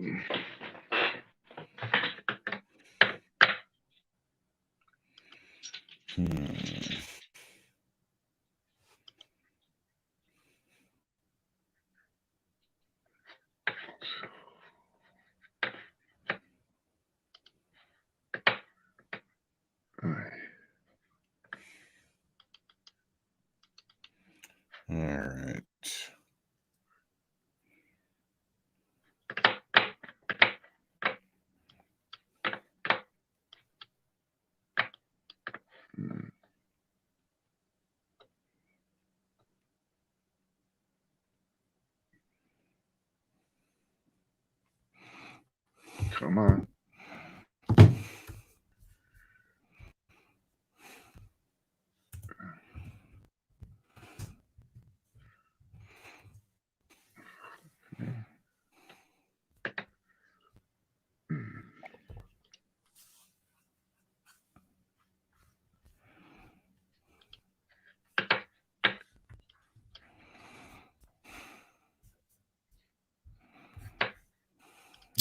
All right. Come on.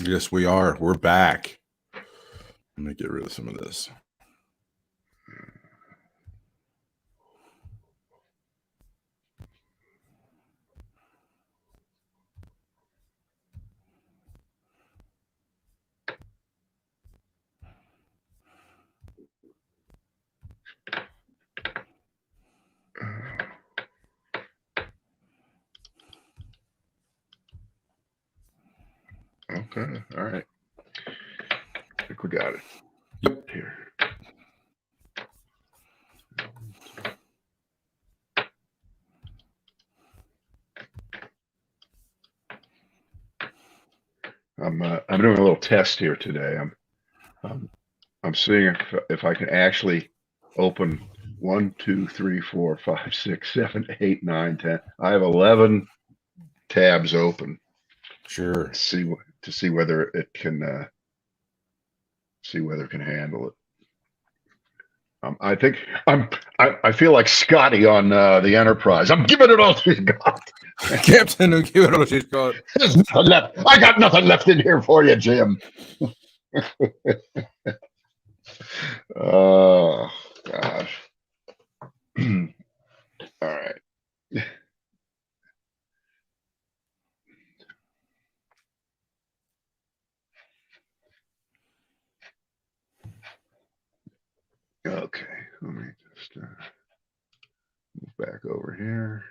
Yes, we are. We're back. Let me get rid of some of this. Okay. All right. I think we got it. Yep. Here. I'm doing a little test here today. I'm seeing if I can actually open 1, 2, 3, 4, 5, 6, 7, 8, 9, 10. I have 11 tabs open. Sure. To see whether it can handle it. I think I feel like Scotty on the Enterprise. I'm giving it all she's got. Captain, give it all she's got. There's nothing left. I got nothing left in here for you, Jim. Oh gosh. All right. Okay, let me just move back over here.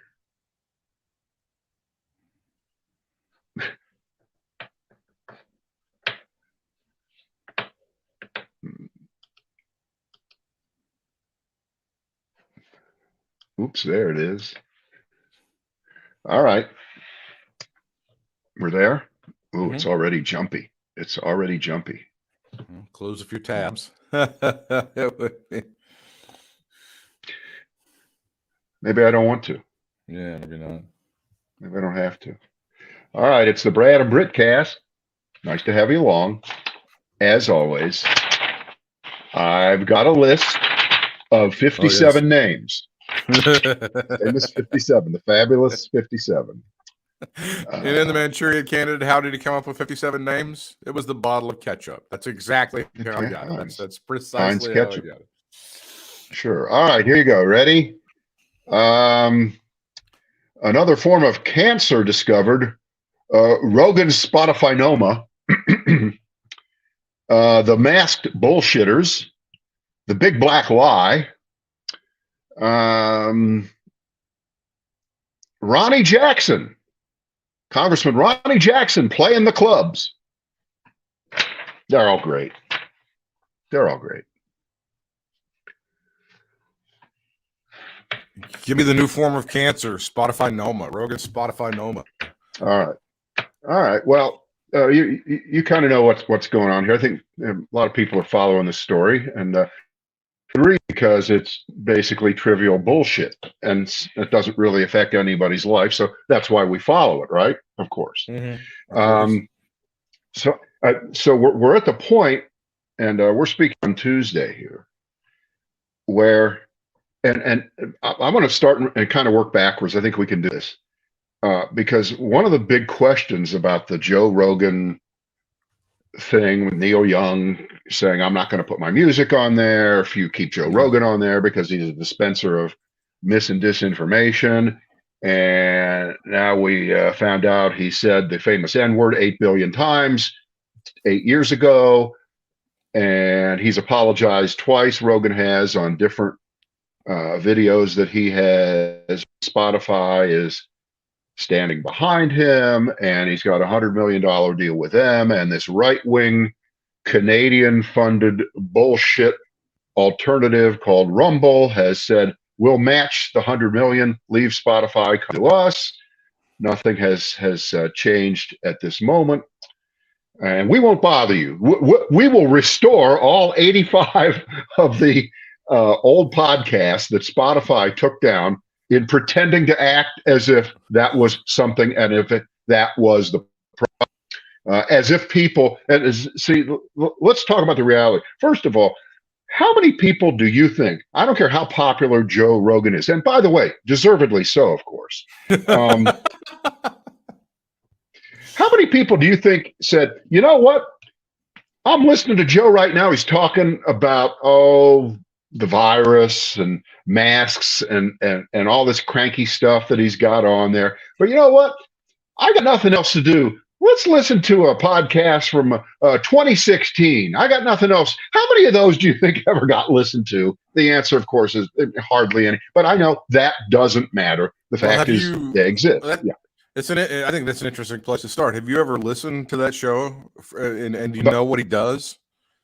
Oops, there it is. All right. We're there. Oh, It's already jumpy. It's already jumpy. Close a few tabs. Maybe I don't want to. Yeah, maybe not. Maybe I don't have to. All right, it's the Brad and Britt cast. Nice to have you along. As always, I've got a list of 57 names. Famous 57, the fabulous 57. And in the Manchurian Candidate, how did he come up with 57 names? It was the bottle of ketchup. That's exactly how I got it. That's precisely how I got it. Sure. All right, here you go. Ready? Another form of cancer discovered, Rogan's Spotify-noma, the masked bullshitters, the big black lie, Ronnie Jackson, Congressman Ronnie Jackson playing the clubs. They're all great. They're all great. Give me the new form of cancer, Spotify-noma, Rogan's Spotify-noma. All right. Well, you kind of know what's going on here. I think a lot of people are following this story, and because it's basically trivial bullshit, and it doesn't really affect anybody's life. So that's why we follow it, right? Of course. So we're at the point, and we're speaking on Tuesday here, where. And I want to start and kind of work backwards. I think we can do this because one of the big questions about the Joe Rogan thing with Neil Young saying, I'm not going to put my music on there if you keep Joe Rogan on there because he's a dispenser of mis and disinformation. And now we found out he said the famous N-word 8 billion times 8 years ago. And he's apologized twice, Rogan has, on different videos that he has. Spotify is standing behind him, and he's got $100 million deal with them. And this right-wing Canadian-funded bullshit alternative called Rumble has said, we'll match the 100 million, leave Spotify, come to us. Nothing has changed at this moment. And we won't bother you. We will restore all 85 of the old podcasts that Spotify took down in pretending to act as if that was something, and that was the problem. As if people, see, let's talk about the reality. First of all, how many people do you think, I don't care how popular Joe Rogan is, and by the way, deservedly so, of course. How many people do you think said, you know what? I'm listening to Joe right now. He's talking about, the virus and masks and all this cranky stuff that he's got on there. But you know what? I got nothing else to do. Let's listen to a podcast from 2016. I got nothing else. How many of those do you think ever got listened to? The answer, of course, is hardly any. But I know that doesn't matter. The fact is they exist. Yeah. I think that's an interesting place to start. Have you ever listened to that show, and you know what he does?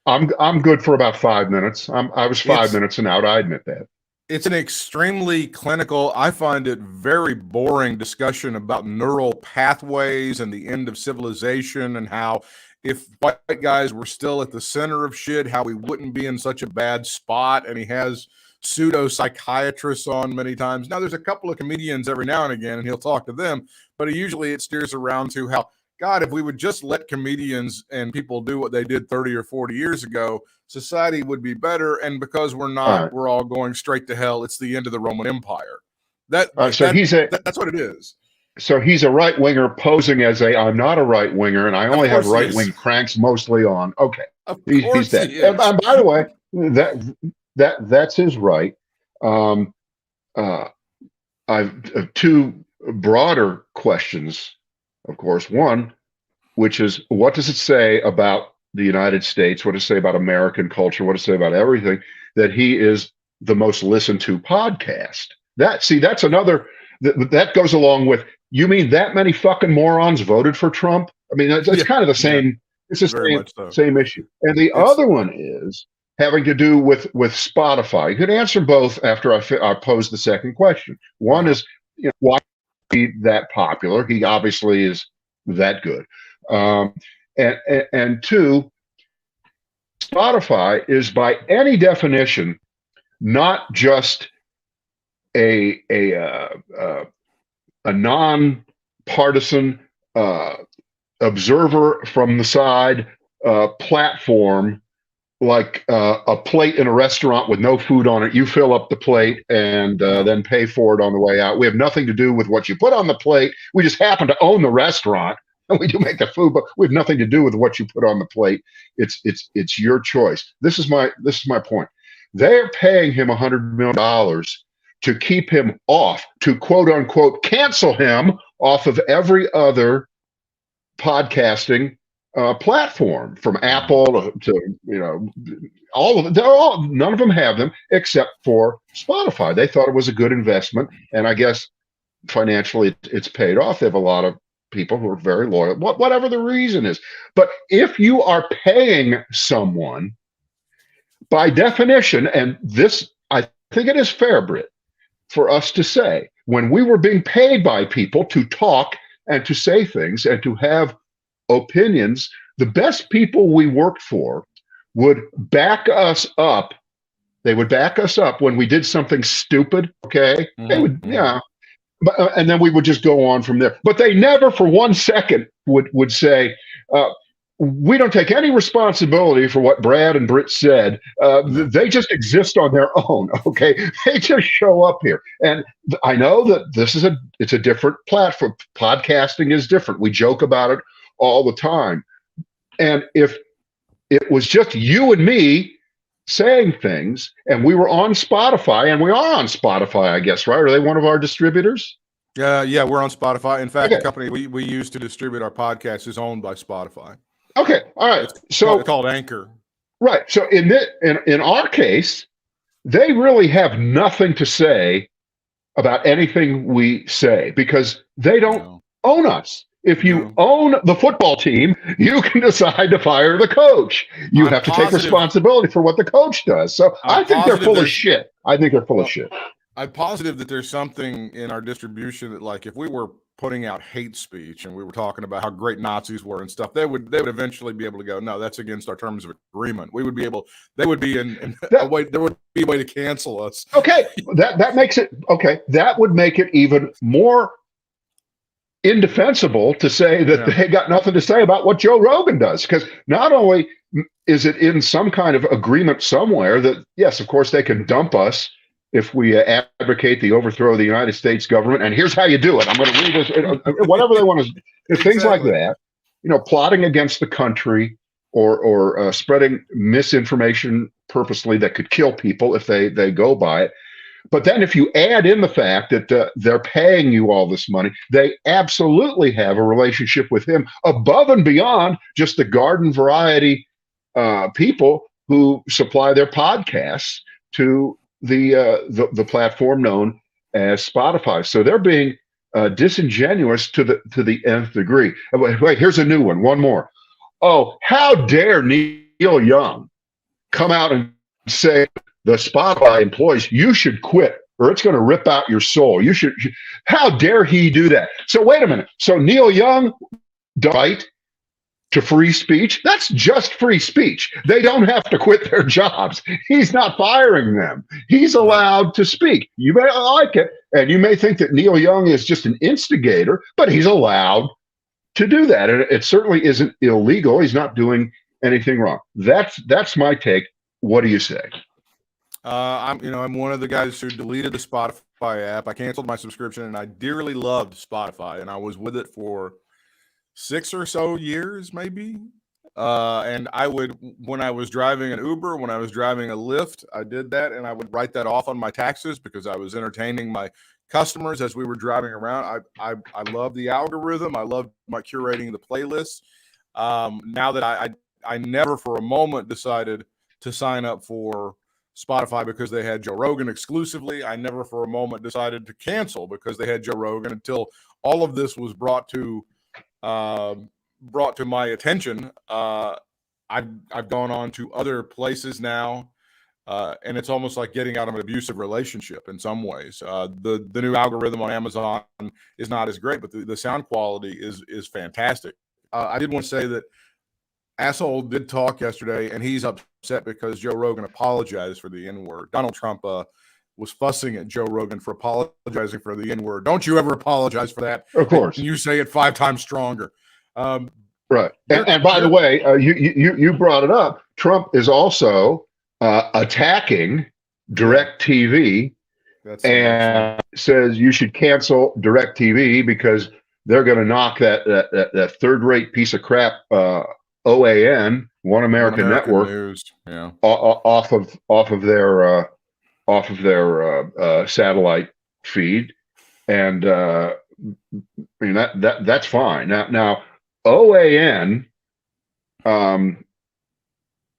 I'm good for about 5 minutes. I was 5 minutes and out. I admit that. It's an extremely clinical, I find it very boring discussion about neural pathways and the end of civilization, and how if white guys were still at the center of shit, how we wouldn't be in such a bad spot. And he has pseudo psychiatrists on many times. Now, there's a couple of comedians every now and again, and he'll talk to them, but usually it steers around to how, God, if we would just let comedians and people do what they did 30 or 40 years ago, society would be better. And because we're not, we're all going straight to hell. It's the end of the Roman Empire. That's what it is. So he's a right winger posing as I'm not a right winger, and I only have right wing cranks mostly on. Okay, he's that. And by the way, that's his right. I've two broader questions. Of course, one, which is, what does it say about the United States? What does it say about American culture? What does it say about everything that he is the most listened to podcast? That's another, that goes along with, you mean that many fucking morons voted for Trump? I mean, it's kind of the same, it's the same issue. And the other one is having to do with Spotify. You could answer both after I pose the second question. One is, why be that popular? He obviously is that good. And two, Spotify is by any definition not just a non-partisan observer from the side platform, like a plate in a restaurant with no food on it. You fill up the plate and then pay for it on the way out. We have nothing to do with what you put on the plate. We just happen to own the restaurant, and we do make the food, but we have nothing to do with what you put on the plate. It's your choice. This is my point. They're paying him $100 million to keep him off, to quote unquote cancel him off of every other podcasting platform, from Apple to all of them. None of them have them except for Spotify. They thought it was a good investment, and I guess financially it's paid off. They have a lot of people who are very loyal, whatever the reason is. But if you are paying someone, by definition, and this, I think it is fair, Britt, for us to say, when we were being paid by people to talk and to say things and to have opinions, the best people we worked for would back us up. They would back us up when we did something stupid. Okay. They would, and then we would just go on from there. But they never for 1 second would say, we don't take any responsibility for what Brad and Britt said. They just exist on their own. Okay. They just show up here. And I know that it's a different platform. Podcasting is different. We joke about it all the time. And if it was just you and me saying things, and we were on Spotify, and we are on Spotify, I guess, right? Are they one of our distributors? Yeah, we're on Spotify. In fact, the Okay. company we use to distribute our podcast is owned by Spotify. Okay. All right. It's So called Anchor. right. So in our case, they really have nothing to say about anything we say because they don't No, own us. If you no. own the football team, you can decide to fire the coach. You I'm have to take positive. responsibility for what the coach does. So I'm I think they're positive full of there's shit. I think they're full of well, shit. I'm positive that there's something in our distribution that, like, if we were putting out hate speech and we were talking about how great Nazis were and stuff, they would eventually be able to go, no, that's against our terms of agreement. We would be able, they would be in a way, there would be a way to cancel us. Okay, that makes it okay. That would make it even more indefensible to say that they got nothing to say about what Joe Rogan does. Because not only is it in some kind of agreement somewhere that, yes, of course, they can dump us if we advocate the overthrow of the United States government. And here's how you do it. I'm going to read this, whatever they want to, things like that, plotting against the country or spreading misinformation purposely that could kill people if they go by it. But then if you add in the fact that they're paying you all this money, they absolutely have a relationship with him above and beyond just the garden variety people who supply their podcasts to the platform known as Spotify. So they're being disingenuous to the nth degree. Wait, here's a new one. One more. Oh, how dare Neil Young come out and say the Spotify employees, you should quit or it's going to rip out your soul. How dare he do that? So wait a minute. So Neil Young, right to free speech? That's just free speech. They don't have to quit their jobs. He's not firing them. He's allowed to speak. You may like it, and you may think that Neil Young is just an instigator, but he's allowed to do that. And it certainly isn't illegal. He's not doing anything wrong. That's my take. What do you say? I'm one of the guys who deleted the Spotify app. I canceled my subscription, and I dearly loved Spotify, and I was with it for 6 or so years, maybe. And I would, when I was driving an Uber, when I was driving a Lyft, I did that, and I would write that off on my taxes because I was entertaining my customers as we were driving around. I love the algorithm. I love my curating the playlists. Now that I never for a moment decided to sign up for Spotify because they had Joe Rogan exclusively. I never for a moment decided to cancel because they had Joe Rogan until all of this was brought to my attention. I've gone on to other places now, and it's almost like getting out of an abusive relationship in some ways. The new algorithm on Amazon is not as great, but the sound quality is fantastic. I did want to say that Asshole did talk yesterday, and he's upset because Joe Rogan apologized for the N-word. Donald Trump was fussing at Joe Rogan for apologizing for the N-word. Don't you ever apologize for that? Of course. And you say it 5 times stronger. Right. And by the way, you brought it up. Trump is also attacking DirecTV and says you should cancel DirecTV because they're going to knock that third-rate piece of crap OAN, One American Network, News. Yeah. off of their satellite feed, and I mean that's fine. Now OAN,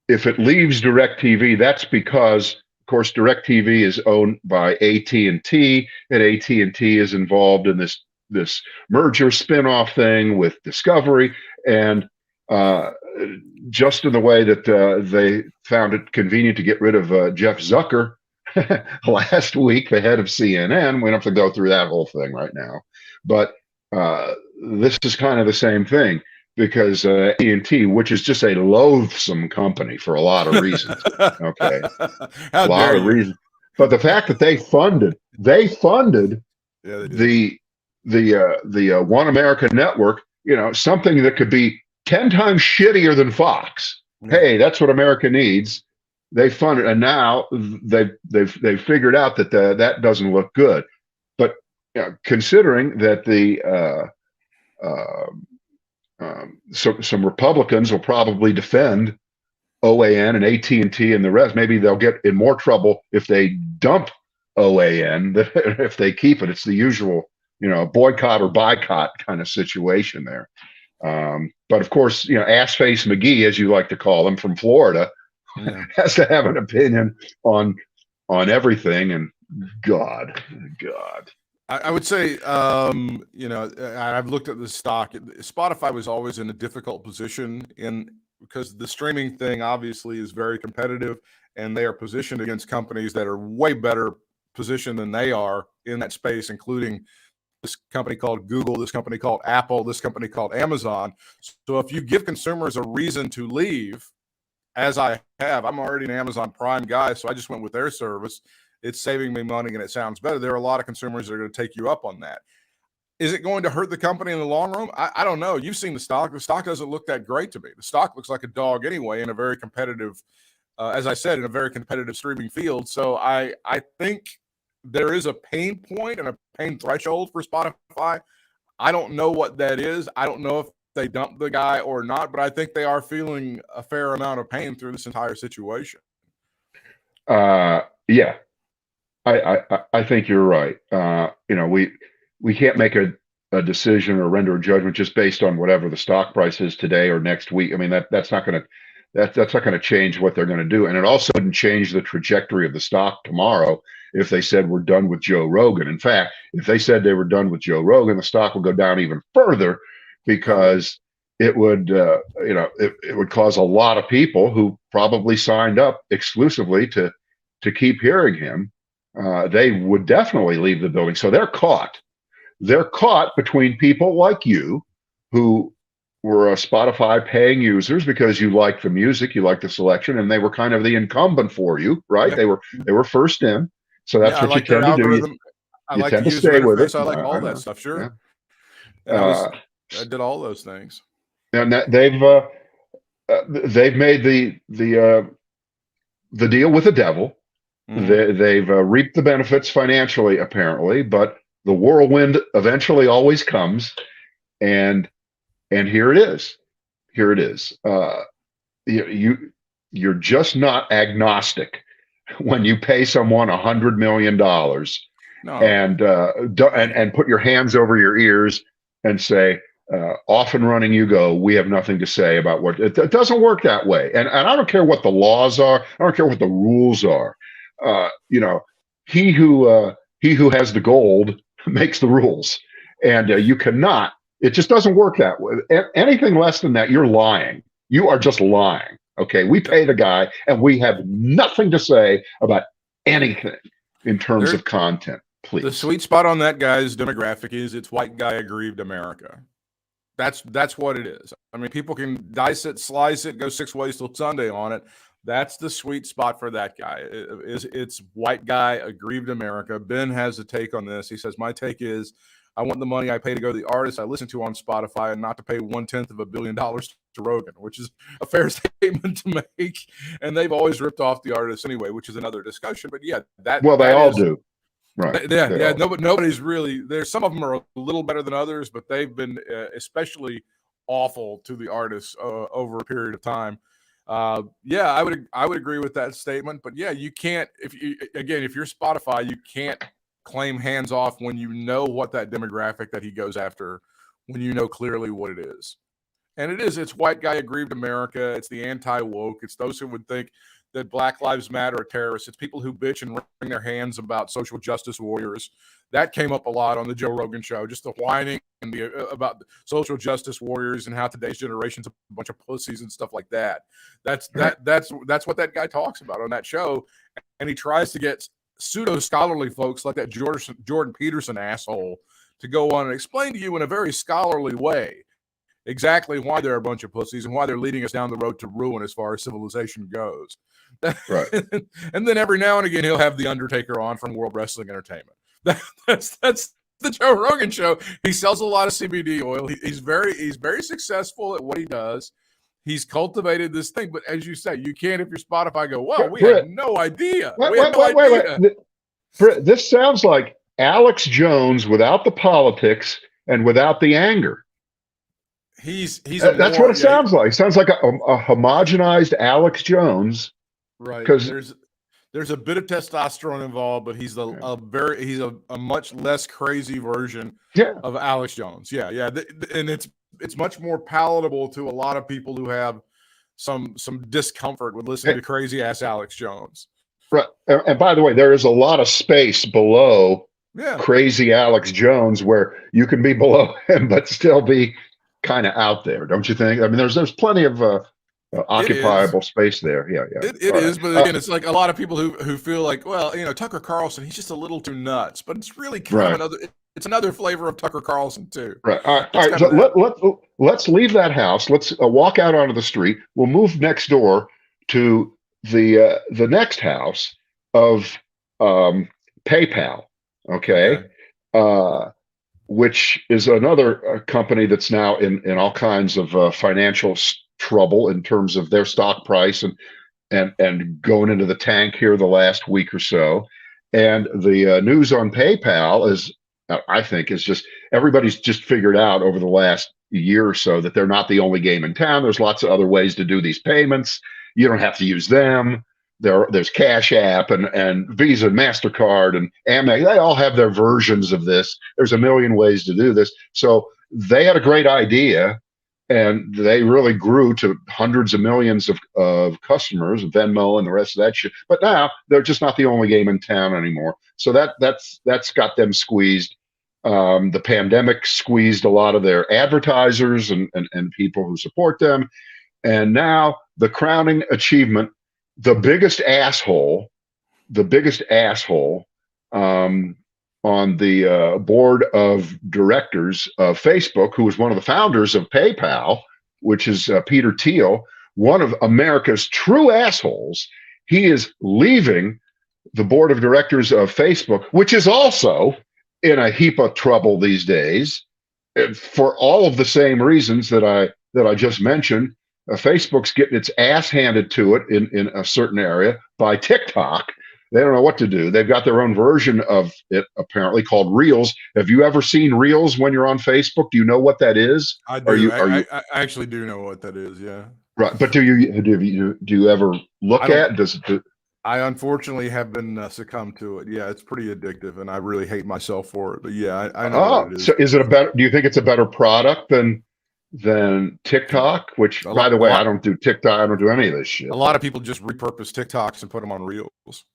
if it leaves DirecTV, that's because, of course, DirecTV is owned by AT&T, and AT&T is involved in this merger spinoff thing with Discovery, and just in the way that they found it convenient to get rid of Jeff Zucker last week, the head of CNN. We don't have to go through that whole thing right now, but this is kind of the same thing because AT&T, which is just a loathsome company for a lot of reasons, okay, a lot of reasons, but the fact that they funded the One American Network, something that could be 10 times shittier than Fox. Hey, that's what America needs. They fund it, and now they've figured out that that doesn't look good. But considering that So some Republicans will probably defend OAN and AT&T and the rest. Maybe they'll get in more trouble if they dump OAN than if they keep it. It's the usual, boycott or boycott kind of situation there. But of course, ass face McGee, as you like to call him, from Florida, has to have an opinion on everything. And God. I would say, I've looked at the stock. Spotify was always in a difficult position because the streaming thing obviously is very competitive, and they are positioned against companies that are way better positioned than they are in that space, including this company called Google, this company called Apple, this company called Amazon. So if you give consumers a reason to leave, as I have, I'm already an Amazon Prime guy, so I just went with their service. It's saving me money and it sounds better. There are a lot of consumers that are going to take you up on that. Is it going to hurt the company in the long run? I don't know. You've seen the stock. The stock doesn't look that great to me. The stock looks like a dog anyway in a very competitive, as I said, in a very competitive streaming field. So I think there is a pain point and a pain threshold for Spotify. I don't know what that is. I don't know if they dump the guy or not, but I think they are feeling a fair amount of pain through this entire situation. Yeah. I think you're right. We can't make a decision or render a judgment just based on whatever the stock price is today or next week. I mean, that's not going to change what they're going to do. And it also wouldn't change the trajectory of the stock tomorrow if they said we're done with Joe Rogan. In fact, if they said they were done with Joe Rogan, the stock would go down even further because it would, it would cause a lot of people who probably signed up exclusively to keep hearing him. They would definitely leave the building. So they're caught. They're caught between people like you who were Spotify paying users because you like the music, you like the selection, and they were kind of the incumbent for you, right? Yep. They were first in. So that's what you tend to do. I like the user interface. I like all that stuff. Sure. Yeah. I did all those things. And they've made the deal with the devil. Mm-hmm. They've reaped the benefits financially, apparently, but the whirlwind eventually always comes, and here it is. Here it is. You're just not agnostic when you pay someone $100 million and put your hands over your ears and say, off and running you go. We have nothing to say about what it doesn't work that way. And I don't care what the laws are. I don't care what the rules are. He who has the gold makes the rules, and you cannot. It just doesn't work that way. Anything less than that, you're lying. You are just lying. Okay, we pay the guy, and we have nothing to say about anything in terms of content. Please. The sweet spot on that guy's demographic is it's white guy aggrieved America. That's what it is. I mean, people can dice it, slice it, go 6 ways till Sunday on it. That's the sweet spot for that guy. It's white guy aggrieved America. Ben has a take on this. He says, my take is I want the money I pay to go to the artists I listen to on Spotify and not to pay $1/10 of $1 billion to Rogan, which is a fair statement to make. And they've always ripped off the artists anyway, which is another discussion. But yeah, they all do. Right. Yeah. Nobody's really there. Some of them are a little better than others, but they've been especially awful to the artists over a period of time. Yeah, I would agree with that statement. But yeah, you can't if you're Spotify, you can't claim hands off when you know what that demographic that he goes after, when you know clearly what it is. And it's white guy aggrieved America. It's the anti-woke. It's those who would think that Black Lives Matter are terrorists. It's people who bitch and wring their hands about social justice warriors. That came up a lot on the Joe Rogan show, just the whining and about social justice warriors and how today's generation's a bunch of pussies and stuff like that. That's what that guy talks about on that show. And he tries to get pseudo-scholarly folks like that Jordan Peterson asshole to go on and explain to you in a very scholarly way exactly why they're a bunch of pussies and why they're leading us down the road to ruin as far as civilization goes. Right. And then every now and again, he'll have The Undertaker on from World Wrestling Entertainment. That's the Joe Rogan show. He sells a lot of CBD oil. He's very successful at what he does. He's cultivated this thing, but as you say, you can't, if you're Spotify, go, well, we had no idea. Wait. Britt, this sounds like Alex Jones without the politics and without the anger. he's a That's what more it sounds like. It sounds like a homogenized Alex Jones. right. Because There's a bit of testosterone involved, but he's a much less crazy version yeah, of Alex Jones. Yeah, yeah, and it's much more palatable to a lot of people who have some discomfort with listening hey, to crazy ass Alex Jones. right. And by the way, there is a lot of space below Yeah, crazy Alex Jones where you can be below him but still be kind of out there, don't you think? I mean, there's plenty of it is. occupiable space there. Yeah, yeah. It All right. is, but again, it's like a lot of people who feel like, well, Tucker Carlson, he's just a little too nuts, but it's really kind of Right. another. It's another flavor of Tucker Carlson too. Right. All right. All It's right. kind So of that. let's leave that house. Let's walk out onto the street. We'll move next door to the next house of PayPal. Okay. Okay. Uh, which is another company that's now in all kinds of financial trouble in terms of their stock price and going into the tank here the last week or so. And the news on PayPal is, I think, is just everybody's just figured out over the last year or so that they're not the only game in town. There's lots of other ways to do these payments. You don't have to use them. There's Cash App and Visa and MasterCard and Amex. They all have their versions of this. There's a million ways to do this. So they had a great idea and they really grew to hundreds of millions of customers, Venmo and the rest of that shit. But now they're just not the only game in town anymore. So that's got them squeezed. The pandemic squeezed a lot of their advertisers and people who support them. And now the crowning achievement, the biggest asshole on the board of directors of Facebook, who was one of the founders of PayPal, which is Peter Thiel, one of America's true assholes. He is leaving the board of directors of Facebook, which is also in a heap of trouble these days, for all of the same reasons that I just mentioned. Facebook's getting its ass handed to it in a certain area by TikTok. They don't know what to do. They've got their own version of it, apparently, called Reels. Have you ever seen Reels when you're on Facebook? Do you know what that is? I do. I actually do know what that is. Yeah. Right? But do you ever look at? I unfortunately have been succumbed to it. Yeah, it's pretty addictive, and I really hate myself for it. But yeah, I know what it is. So is it a better? Do you think it's a better product than TikTok? Which, by the way, I don't do TikTok. I don't do any of this shit. A lot of people just repurpose TikToks and put them on Reels.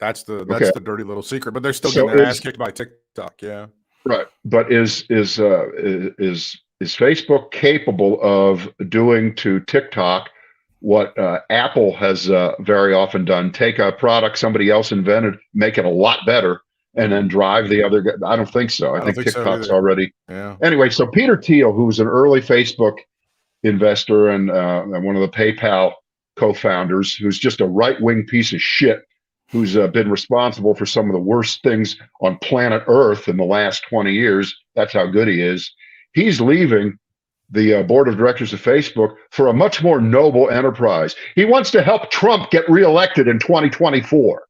That's the dirty little secret. But they're still getting their ass kicked by TikTok. Yeah. Right. But is Facebook capable of doing to TikTok what Apple has very often done? Take a product somebody else invented, make it a lot better, and then drive the other guy. I don't think so. I think TikTok's so already. Yeah. Anyway, so Peter Thiel, who was an early Facebook investor and one of the PayPal co-founders, who's just a right-wing piece of shit, who's been responsible for some of the worst things on planet Earth in the last 20 years. That's how good he is. He's leaving the board of directors of Facebook for a much more noble enterprise. He wants to help Trump get reelected in 2024.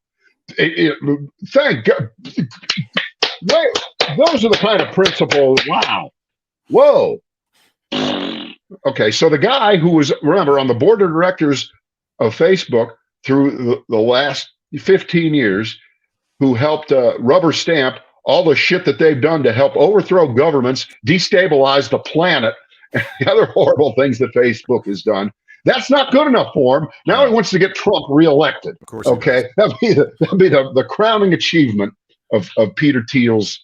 Thank God. Those are the kind of principles. Wow. Whoa. Okay, so the guy who was, remember, on the board of directors of Facebook through the last 15 years, who helped rubber stamp all the shit that they've done to help overthrow governments, destabilize the planet, and the other horrible things that Facebook has done. That's not good enough for him. Now he wants to get Trump reelected. Of course. Okay, that'd be the crowning achievement of Peter Thiel's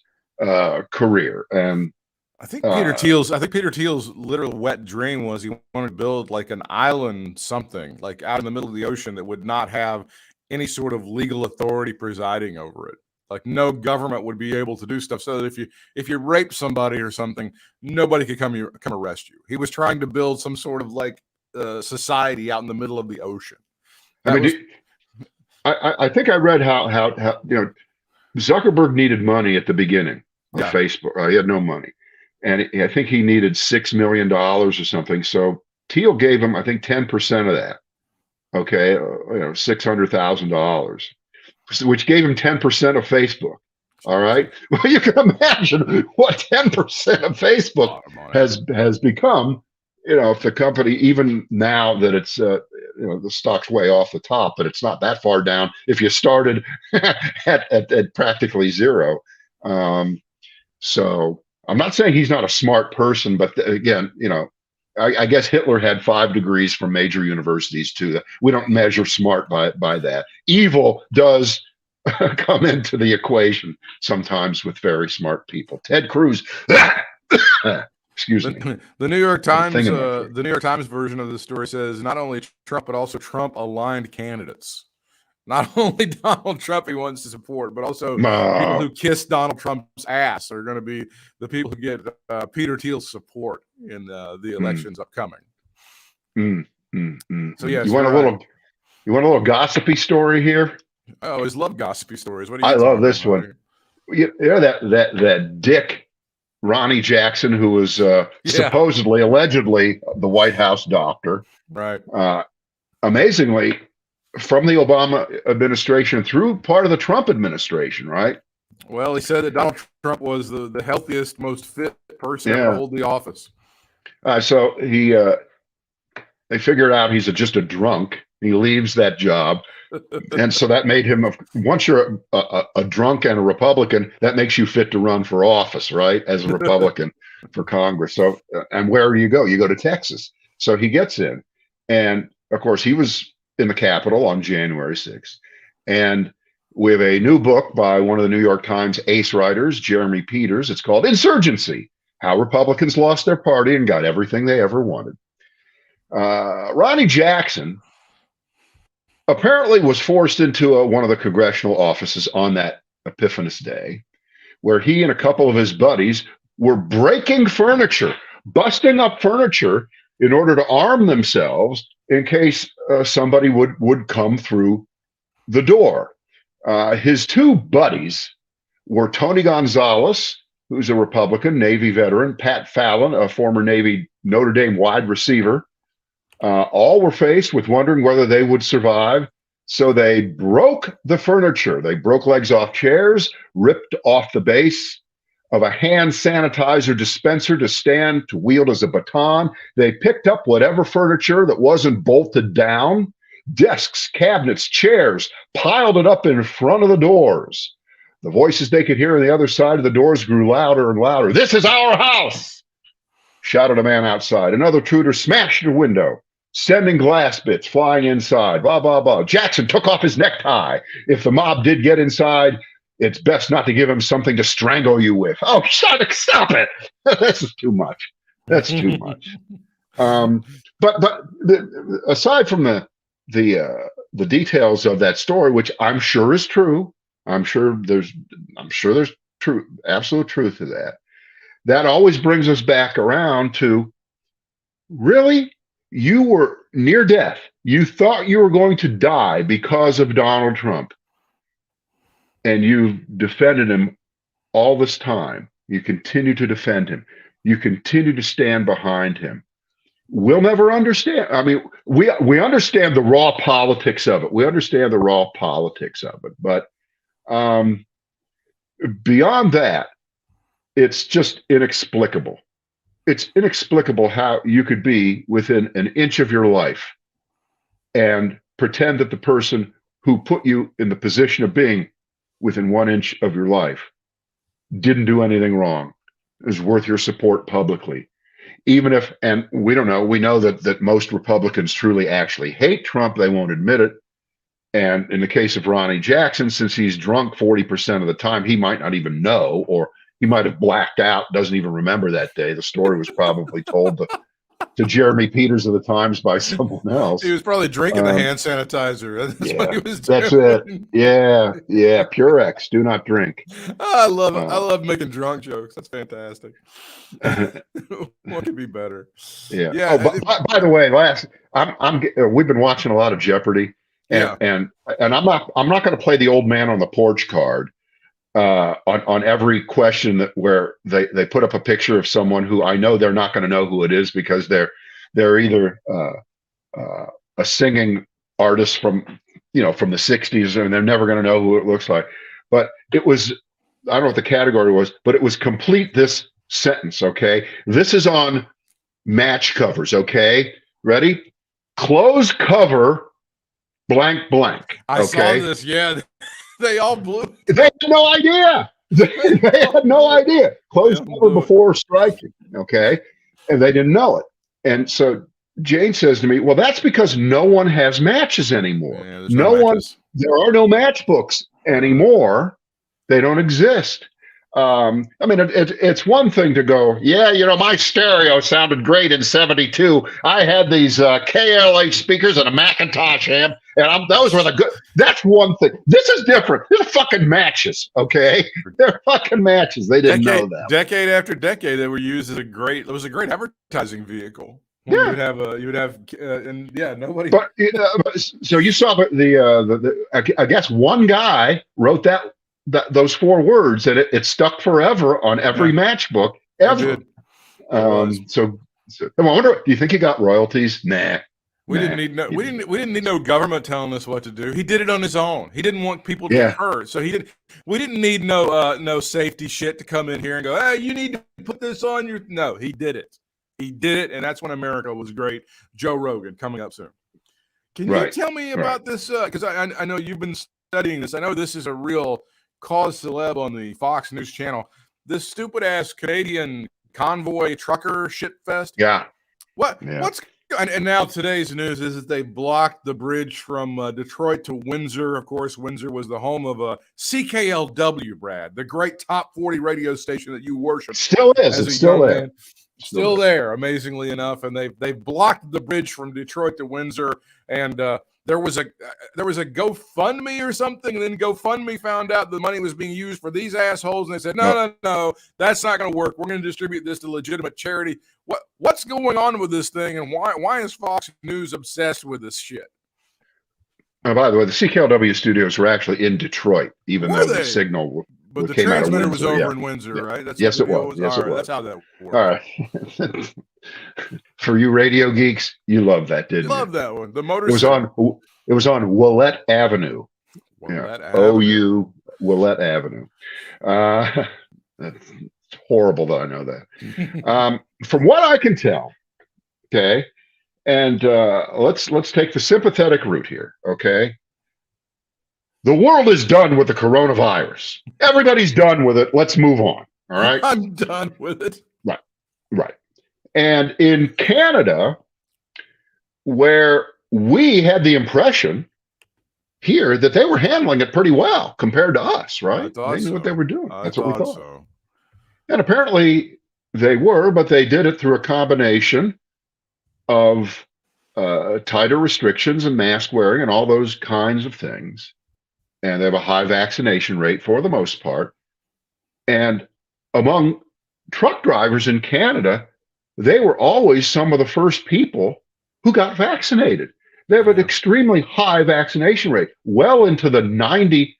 career. And I think Peter Thiel's literal wet dream was he wanted to build like an island, something like out in the middle of the ocean that would not have any sort of legal authority presiding over it. Like no government would be able to do stuff, so that if you rape somebody or something, nobody could come arrest you. He was trying to build some sort of like society out in the middle of the ocean. I think I read how Zuckerberg needed money at the beginning of Facebook. He had no money, and I think he needed $6 million or something. So Thiel gave him, I think, 10% of that. Okay, $600,000, which gave him 10% of Facebook. All right. Well, you can imagine what 10% of A Facebook lot of money. has become. If the company, even now that it's the stock's way off the top, but it's not that far down. If you started at practically zero, so I'm not saying he's not a smart person, but again, I guess Hitler had 5 degrees from major universities too. We don't measure smart by that. Evil does come into the equation sometimes with very smart people. Ted Cruz, excuse me, The New York got a thing Times, in my throat. the New York Times version of the story says not only Trump, but also Trump-aligned candidates. Not only Donald Trump he wants to support, but also people who kiss Donald Trump's ass are going to be the people who get Peter Thiel's support in the elections upcoming. So yes, you want a little gossipy story here? I always love gossipy stories. What are you I love talking this about one. here? You know that dick Ronnie Jackson, who was supposedly, allegedly the White House doctor. Right. Amazingly, from the Obama administration through part of the Trump administration, right? Well, he said that Donald Trump was the healthiest, most fit person ever to hold the office. So they figured out he's just a drunk. He leaves that job. And so that made him, once you're a drunk and a Republican, that makes you fit to run for office, right? As a Republican for Congress. So, and where do you go? You go to Texas. So he gets in. And of course, he was in the Capitol on January 6th. And we have a new book by one of the New York Times ace writers, Jeremy Peters. It's called Insurgency: How Republicans Lost Their Party and Got Everything They Ever Wanted. Ronnie Jackson apparently was forced into one of the congressional offices on that Epiphanous Day, where he and a couple of his buddies were breaking furniture, busting up furniture in order to arm themselves in case somebody would come through the door. His 2 buddies were Tony Gonzalez, who's a Republican, Navy veteran, Pat Fallon, a former Navy Notre Dame wide receiver. All were faced with wondering whether they would survive. So they broke the furniture. They broke legs off chairs, ripped off the base of a hand sanitizer dispenser to wield as a baton. They picked up whatever furniture that wasn't bolted down, desks, cabinets, chairs, piled it up in front of the doors. The voices they could hear on the other side of the doors grew louder and louder. "This is our house!" shouted a man outside. Another intruder smashed a window, sending glass bits flying inside. Blah, blah, blah. Jackson took off his necktie. If the mob did get inside, it's best not to give him something to strangle you with. Oh, stop it. This is too much. That's too much. But aside from the details of that story, which I'm sure is true, I'm sure there's true, absolute truth to that. That always brings us back around to, really, you were near death. You thought you were going to die because of Donald Trump. And you defended him all this time. You continue to defend him. You continue to stand behind him. We'll never understand. I mean, we understand the raw politics of it. But beyond that, it's just inexplicable. It's inexplicable how you could be within an inch of your life and pretend that the person who put you in the position of being within 1 inch of your life didn't do anything wrong, is worth your support publicly. Even if, and we don't know, we know that most Republicans truly actually hate Trump. They won't admit it. And in the case of Ronnie Jackson, since he's drunk 40% of the time, he might not even know, or he might have blacked out, doesn't even remember that day. The story was probably told to Jeremy Peters of the Times by someone else. He was probably drinking the hand sanitizer. That's what he was doing. That's it. Yeah. Purex, do not drink. I love making drunk jokes. That's fantastic. What could be better? Yeah. Oh, by the way, we've been watching a lot of Jeopardy, and I'm not going to play the old man on the porch card on every question where they put up a picture of someone who I know they're not going to know who it is, because they're either a singing artist from the 60s, and they're never going to know who it looks like. But it was I don't know what the category was, but it was complete this sentence. Okay. This is on match covers. Okay. Ready? Close cover blank blank. I saw Okay. this. Yeah, they all blew. They had no idea. They had no idea. Close cover before striking. Okay. And they didn't know it. And so Jane says to me, well, that's because no one has matches anymore. Yeah, there's no matches. There are no matchbooks anymore. They don't exist. I mean, it's one thing to go, yeah, my stereo sounded great in '72. I had these KLH speakers and a Macintosh amp, and those were the good. That's one thing. This is different. These are fucking matches, okay? They're fucking matches. They didn't know that. Decade after decade, they were used as it was a great advertising vehicle. Yeah, you would have, and yeah, nobody. But so you saw I guess one guy wrote those 4 words, and it stuck forever on every matchbook ever. So I wonder, do you think he got royalties? Nah. We didn't need no government telling us what to do. He did it on his own. He didn't want people to get hurt, so we didn't need no safety shit to come in here and go, hey, you need to put this on your. No, he did it. He did it, and that's when America was great. Joe Rogan coming up soon. Can you tell me about this? Because I know you've been studying this. I know this is a real cause celeb on the Fox News channel. This stupid ass Canadian convoy trucker shit fest. Yeah. What's and now today's news is that they blocked the bridge from Detroit to Windsor. Of course, Windsor was the home of CKLW, Brad, the great top 40 radio station that you worship. Still is. It's still there. Man. Still there, amazingly enough, and they blocked the bridge from Detroit to Windsor, and there was a GoFundMe or something, and then GoFundMe found out the money was being used for these assholes, and they said, no, that's not going to work. We're going to distribute this to legitimate charity. What's going on with this thing, and why is Fox News obsessed with this shit? Oh, by the way, the CKLW studios were actually in Detroit, even though the signal. But the transmitter was over in Windsor, right? Yes, it was. Yes, it was. That's how that worked. All right. For you radio geeks, you love that, didn't you? Love that one. The motor. It was on Willette Avenue. OU Willette Avenue. That's horrible that I know that. From what I can tell, okay, and let's take the sympathetic route here, okay. The world is done with the coronavirus. Everybody's done with it. Let's move on. All right. I'm done with it. Right. And in Canada, where we had the impression here that they were handling it pretty well compared to us, right? They knew what they were doing. That's what we thought. So. And apparently they were, but they did it through a combination of tighter restrictions and mask wearing and all those kinds of things. And they have a high vaccination rate for the most part. And among truck drivers in Canada, they were always some of the first people who got vaccinated. They have an extremely high vaccination rate, well into the 90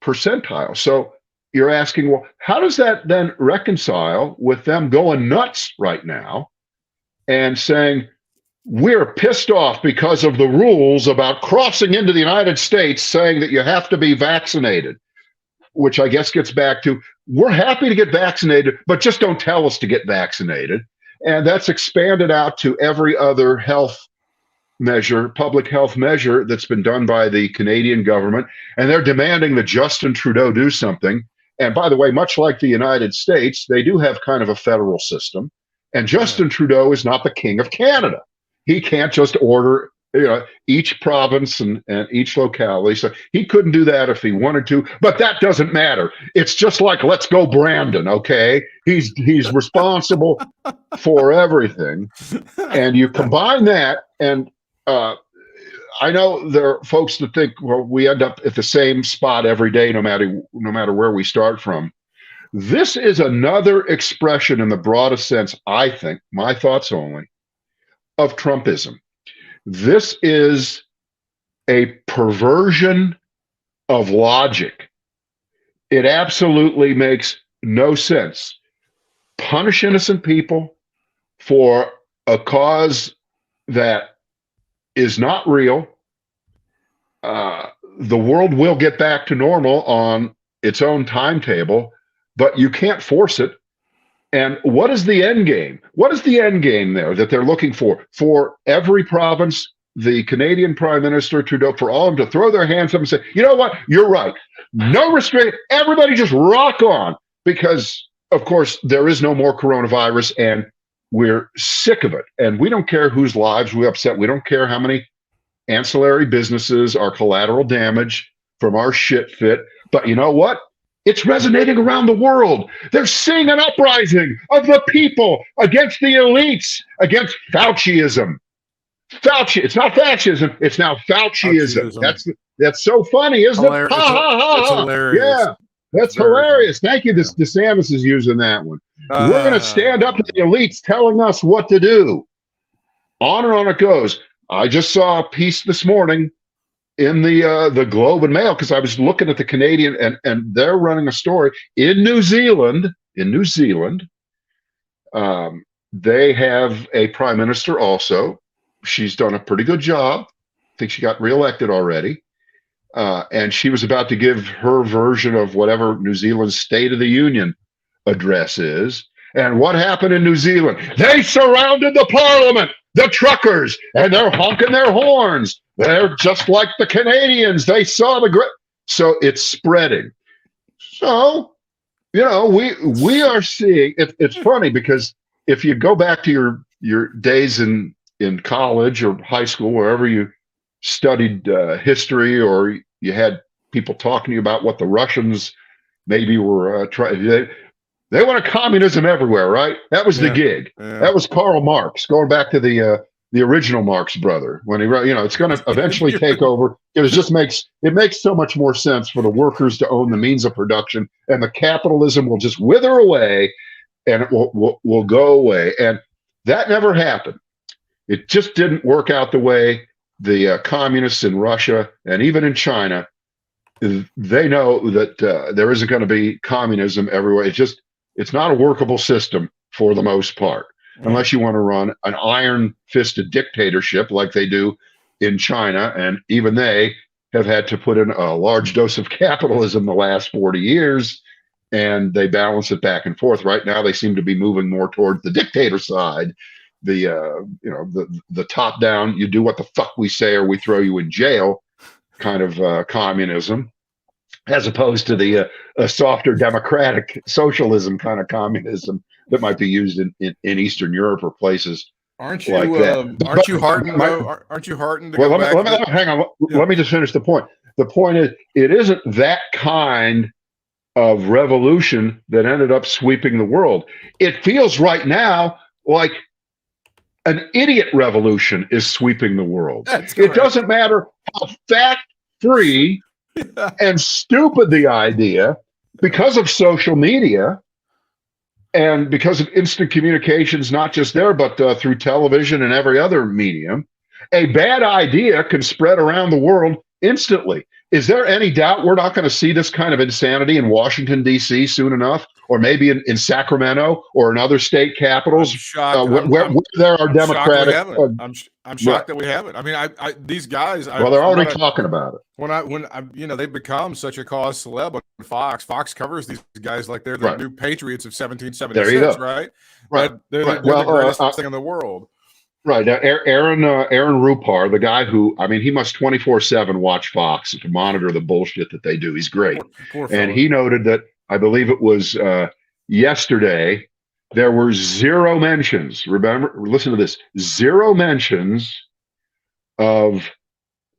percentile. So you're asking, well, how does that then reconcile with them going nuts right now and saying, we're pissed off because of the rules about crossing into the United States, saying that you have to be vaccinated, which I guess gets back to, we're happy to get vaccinated, but just don't tell us to get vaccinated. And that's expanded out to every other health measure, public health measure that's been done by the Canadian government. And they're demanding that Justin Trudeau do something. And by the way, much like the United States, they do have kind of a federal system. And Justin Trudeau is not the king of Canada. He can't just order, each province and each locality. So he couldn't do that if he wanted to, but that doesn't matter. It's just like, let's go Brandon, okay? He's responsible for everything. And you combine that, and I know there are folks that think, well, we end up at the same spot every day, no matter where we start from. This is another expression in the broadest sense, I think, my thoughts only, of Trumpism. This is a perversion of logic. It absolutely makes no sense. Punish innocent people for a cause that is not real. The world will get back to normal on its own timetable, but you can't force it. And what is the end game? What is the end game there that they're looking for? For every province, the Canadian Prime Minister Trudeau, for all of them to throw their hands up and say, you know what, you're right. No restraint. Everybody just rock on. Because, of course, there is no more coronavirus and we're sick of it. And we don't care whose lives we upset. We don't care how many ancillary businesses are collateral damage from our shit fit. But you know what? It's resonating around the world. They're seeing an uprising of the people against the elites, against Fauciism. Fauci, it's not fascism, it's now Fauciism. That's so funny, isn't it? Ha, ha, ha, it's hilarious. Yeah, that's hilarious. Thank you. DeSantis is using that one. We're going to stand up to the elites telling us what to do. On and on it goes. I just saw a piece this morning in the Globe and Mail because I was looking at the Canadian and they're running a story in New Zealand. They have a prime minister also. She's done a pretty good job. I think she got reelected already. And she was about to give her version of whatever New Zealand's State of the Union address is. And what happened in New Zealand? They surrounded the parliament, the truckers, and they're honking their horns. They're just like the Canadians. They saw so it's spreading. So, we are seeing it's funny because if you go back to your days in college or high school, wherever you studied history, or you had people talking to you about what the Russians maybe were trying. They wanted communism everywhere, right? That was the gig. Yeah. That was Karl Marx, going back to the original Marx brother when he wrote. It's going to eventually take over. It makes so much more sense for the workers to own the means of production, and the capitalism will just wither away, and it will go away. And that never happened. It just didn't work out the way the communists in Russia and even in China, they know that there isn't going to be communism everywhere. It's not a workable system for the most part, unless you want to run an iron-fisted dictatorship like they do in China. And even they have had to put in a large dose of capitalism the last 40 years, and they balance it back and forth. Right now, they seem to be moving more towards the dictator side. The top down, you do what the fuck we say or we throw you in jail kind of communism, as opposed to the softer democratic socialism kind of communism that might be used in Eastern Europe or places. Aren't you aren't you heartened to go back? Hang on. Let me just finish the point. The point is, it isn't that kind of revolution that ended up sweeping the world. It feels right now like an idiot revolution is sweeping the world. It doesn't matter how fact-free and stupid the idea, because of social media and because of instant communications, not just there, but through television and every other medium, a bad idea can spread around the world instantly. Is there any doubt we're not going to see this kind of insanity in Washington, D.C. soon enough, or maybe in Sacramento or in other state capitals where there are democratic? I'm shocked that we haven't. I mean, these guys. Well, they're already talking about it. When they've become such a cause celeb on Fox. Fox covers these guys like they're the new Patriots of 1776, right? Right. They're the greatest thing in the world. Right. Now, Aaron Rupar, the guy who, he must 24/7 watch Fox to monitor the bullshit that they do. He's great. Poor and he noted that, I believe it was yesterday, there were zero mentions. Remember, listen to this, zero mentions of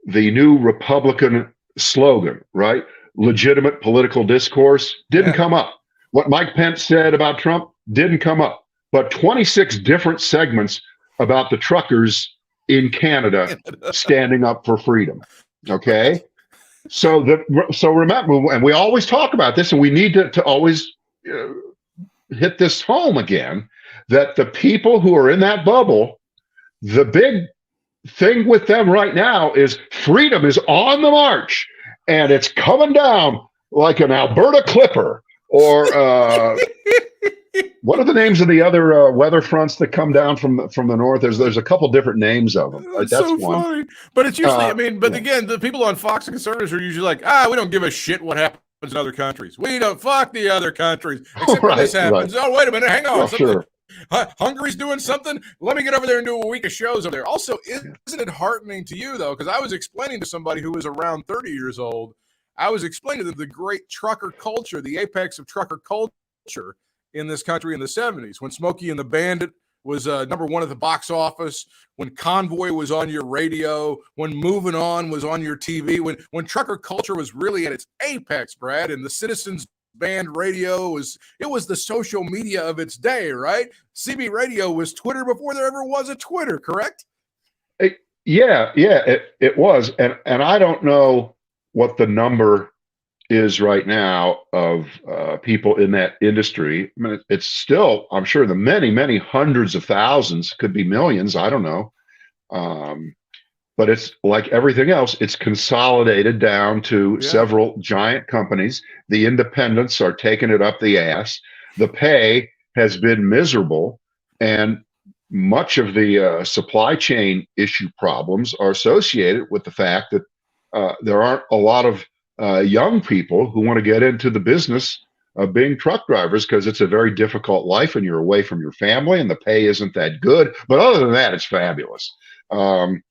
the new Republican slogan, right? Legitimate political discourse didn't come up. What Mike Pence said about Trump didn't come up. But 26 different segments about the truckers in Canada standing up for freedom. Okay. So remember, and we always talk about this, and we need to always hit this home again, that the people who are in that bubble, the big thing with them right now is freedom is on the march, and it's coming down like an Alberta Clipper, or what are the names of the other weather fronts that come down from the north? There's a couple different names of them. That's so one. Funny. But it's usually, again, the people on Fox and conservatives are usually like, we don't give a shit what happens in other countries. We don't fuck the other countries, except when Right, this happens. right. Oh, wait a minute, hang on. Well, sure. Hungary's doing something. Let me get over there and do a week of shows over there. Also, isn't it heartening to you though? Because I was explaining to somebody who was around 30 years old. I was explaining to them the great trucker culture, the apex of trucker culture in this country in the 70s, when Smokey and the Bandit was number one at the box office, when Convoy was on your radio, when Moving On was on your TV, when trucker culture was really at its apex, Brad, and the Citizens Band radio was the social media of its day, right? CB radio was Twitter before there ever was a Twitter, correct? Yeah, it was. And I don't know what the number is right now of people in that industry. I mean, it's still, I'm sure, the many, many hundreds of thousands, could be millions. I don't know. But it's like everything else, it's consolidated down to several giant companies. The independents are taking it up the ass. The pay has been miserable. And much of the supply chain issue problems are associated with the fact that there aren't a lot of young people who want to get into the business of being truck drivers, because it's a very difficult life and you're away from your family and the pay isn't that good. But other than that, it's fabulous. When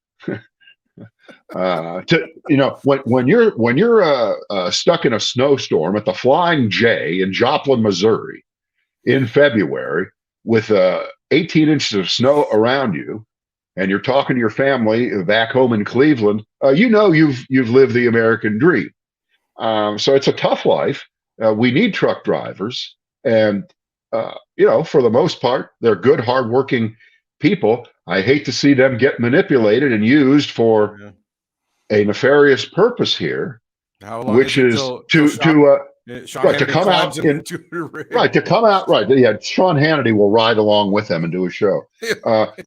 you're stuck in a snowstorm at the Flying J in Joplin, Missouri in February with 18 inches of snow around you, and you're talking to your family back home in Cleveland, you've lived the American dream. So it's a tough life. We need truck drivers, and for the most part, they're good, hardworking people. I hate to see them get manipulated and used for a nefarious purpose here, which is to come out to come out. Right. Yeah. Sean Hannity will ride along with them and do a show.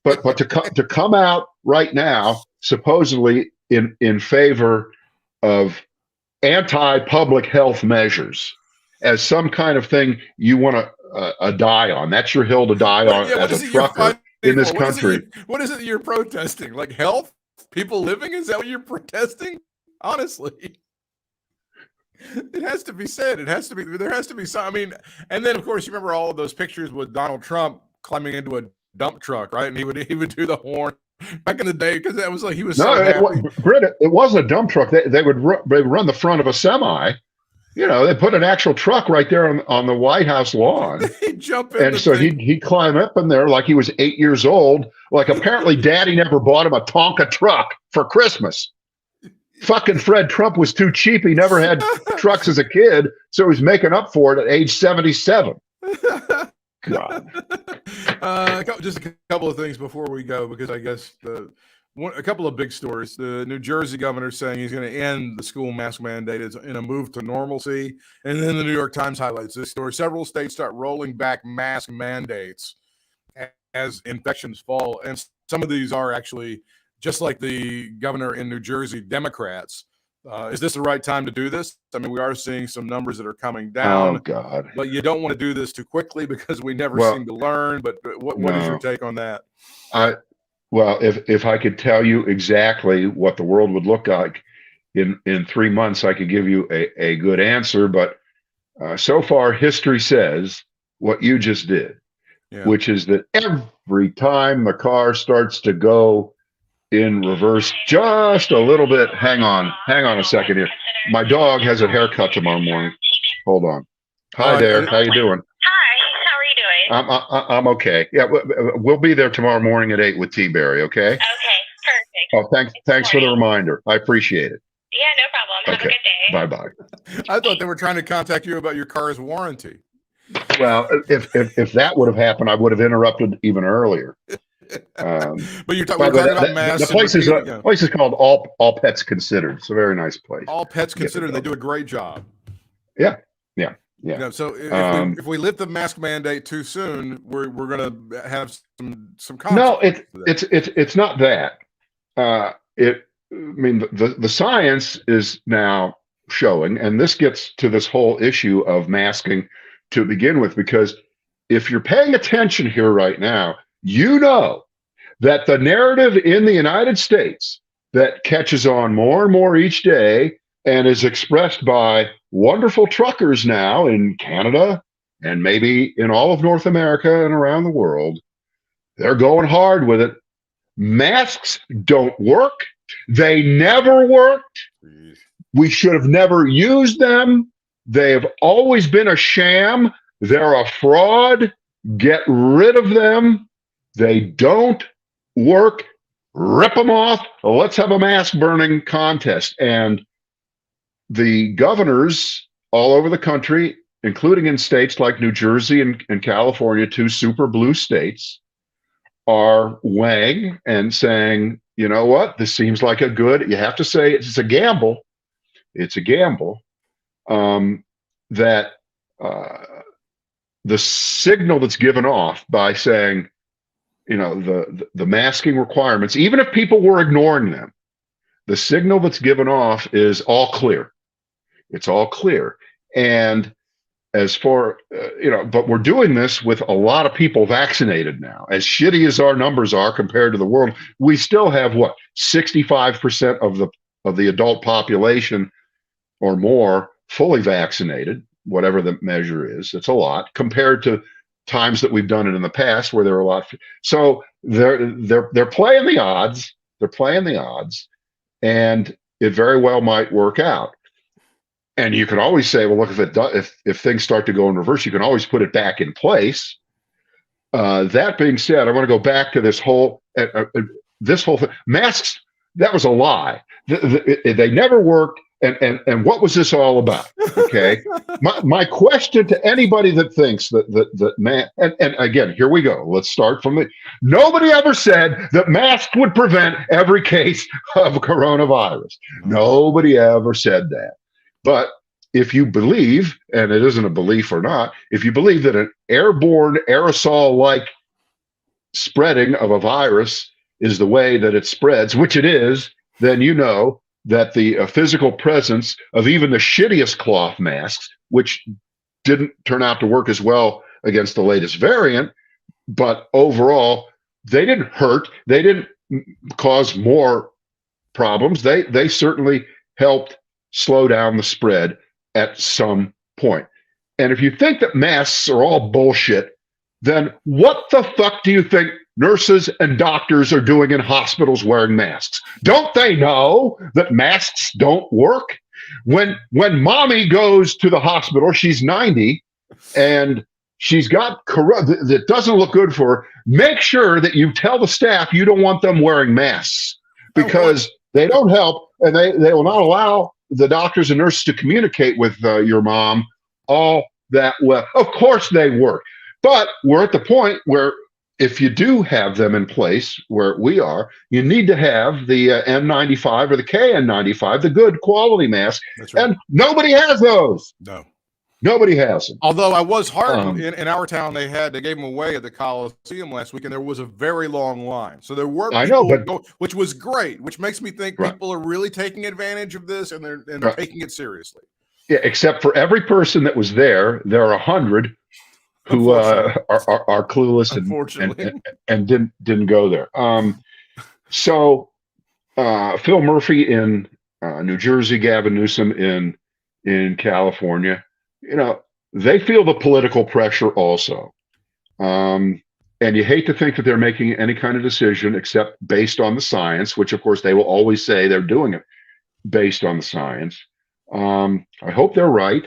But to come out right now, supposedly in favor of anti-public health measures as some kind of thing you want to die on. That's your hill to die on as a trucker in this country. What is it you're protesting? Like health? People living? Is that what you're protesting? Honestly. It has to be said. There has to be some. I mean, and then of course you remember all of those pictures with Donald Trump climbing into a dump truck, right? And he would do the horn back in the day, because that was like he was Britt, it wasn't a dump truck. They would run the front of a semi. They put an actual truck right there on the White House lawn. He'd jump in, and so he'd climb up in there like he was 8 years old. Like apparently Daddy never bought him a Tonka truck for Christmas. Fucking Fred Trump was too cheap. He never had trucks as a kid, so he's making up for it at age 77. God. Just a couple of things before we go, because I guess a couple of big stories. The New Jersey governor saying he's going to end the school mask mandate in a move to normalcy. And then the New York Times highlights this story. Several states start rolling back mask mandates as infections fall. And some of these are actually, just like the governor in New Jersey, Democrats. Is this the right time to do this? I mean, we are seeing some numbers that are coming down. Oh, God. But you don't want to do this too quickly, because we never seem to learn. But what is your take on that? Well, if I could tell you exactly what the world would look like in 3 months, I could give you a good answer. But so far, history says what you just did, which is that every time the car starts to go in reverse just a little bit. Hang on a second here. My dog has a haircut tomorrow morning. Hold on. Hi there. How you doing? Hi. How are you doing? I'm okay. Yeah, we'll be there tomorrow morning at 8 with T-Berry. Okay. Okay. Perfect. Oh, thanks for the reminder. I appreciate it. Yeah, no problem. Have a good day. Bye-bye. I thought they were trying to contact you about your car's warranty. Well, if that would have happened, I would have interrupted even earlier. But you're talking about masks. The place is called All Pets Considered. It's a very nice place. All Pets Considered. They do a great job. Yeah. So if we lift the mask mandate too soon, we're going to have some consequences. No, it's not that. The science is now showing, and this gets to this whole issue of masking to begin with, because if you're paying attention here right now, you know that the narrative in the United States that catches on more and more each day, and is expressed by wonderful truckers now in Canada and maybe in all of North America and around the world. They're going hard with it. Masks don't work. They never worked. We should have never used them. They have always been a sham. They're a fraud. Get rid of them. They don't work. Rip them off. Let's have a mask burning contest. And the governors all over the country, including in states like New Jersey and California, 2 super blue states, are weighing and saying, you know what, this seems like a good, you have to say it's a gamble. It's a gamble that the signal that's given off by saying, you know, the masking requirements, even if people were ignoring them, the signal that's given off is all clear. It's all clear. And as for, but we're doing this with a lot of people vaccinated now. As shitty as our numbers are compared to the world, we still have, 65% of the adult population or more fully vaccinated, whatever the measure is. It's a lot compared to times that we've done it in the past where there are a lot. So they're playing the odds. They're playing the odds, and it very well might work out. And you can always say, well, look, if things start to go in reverse, you can always put it back in place. That being said, I want to go back to this whole thing. Masks, that was a lie. They never worked. And what was this all about? Okay. my question to anybody that thinks and again, here we go. Let's start from nobody ever said that masks would prevent every case of coronavirus. Nobody ever said that. But if you believe, and it isn't a belief or not, if you believe that an airborne aerosol-like spreading of a virus is the way that it spreads, which it is, then you know that the physical presence of even the shittiest cloth masks, which didn't turn out to work as well against the latest variant, but overall, they didn't hurt. They didn't cause more problems. They certainly helped slow down the spread at some point. And if you think that masks are all bullshit, then what the fuck do you think nurses and doctors are doing in hospitals wearing masks? Don't they know that masks don't work? When mommy goes to the hospital, she's 90 and she's got that doesn't look good for her, make sure that you tell the staff you don't want them wearing masks, because they don't help, and they will not allow the doctors and nurses to communicate with your mom all that well. Of course they work, but we're at the point where if you do have them in place where we are, you need to have the N95 or the KN95, the good quality mask. That's right. And nobody has those. No. Nobody has them. Although I was heartened in our town, they gave them away at the Coliseum last week, and there was a very long line. So there were people, which was great, which makes me think people are really taking advantage of this, and they're taking it seriously. Yeah, except for every person that was there are 100 who are clueless and didn't go there. So Phil Murphy in New Jersey, Gavin Newsom in California, they feel the political pressure also. And you hate to think that they're making any kind of decision except based on the science, which of course they will always say they're doing it based on the science. I hope they're right.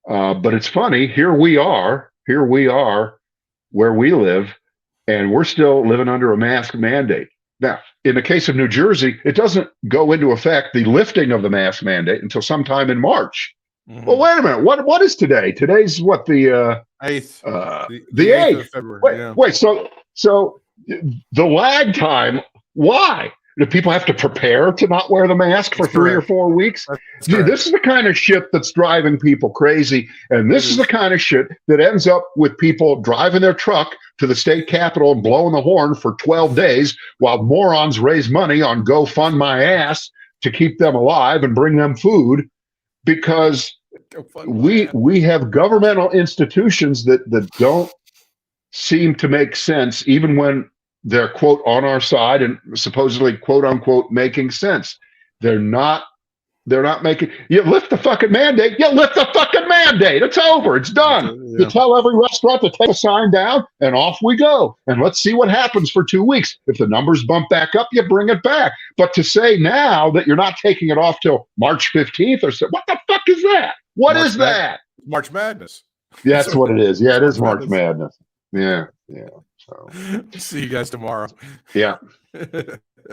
But it's funny, here we are where we live, and we're still living under a mask mandate. Now, in the case of New Jersey, it doesn't go into effect, the lifting of the mask mandate, until sometime in March. Mm-hmm. Well, wait a minute. What is today? Today's what, the 8th? The 8th of February. Wait. So the lag time. Why do people have to prepare to not wear the mask for 3 or 4 weeks? This is the kind of shit that's driving people crazy, and this is the kind of shit that ends up with people driving their truck to the state capitol and blowing the horn for 12 days while morons raise money on GoFundMyAss to keep them alive and bring them food, because we have governmental institutions that don't seem to make sense, even when they're, quote, on our side and supposedly, quote unquote, making sense. They're not They're not making you lift the fucking mandate. You lift the fucking mandate. It's over. It's done. Yeah. You tell every restaurant to take a sign down, and off we go. And let's see what happens for 2 weeks. If the numbers bump back up, you bring it back. But to say now that you're not taking it off till March 15th or so, what the fuck is that? What is that? March Madness. Yeah, that's what it is. Yeah, it is March Madness. Yeah. So See you guys tomorrow. Yeah.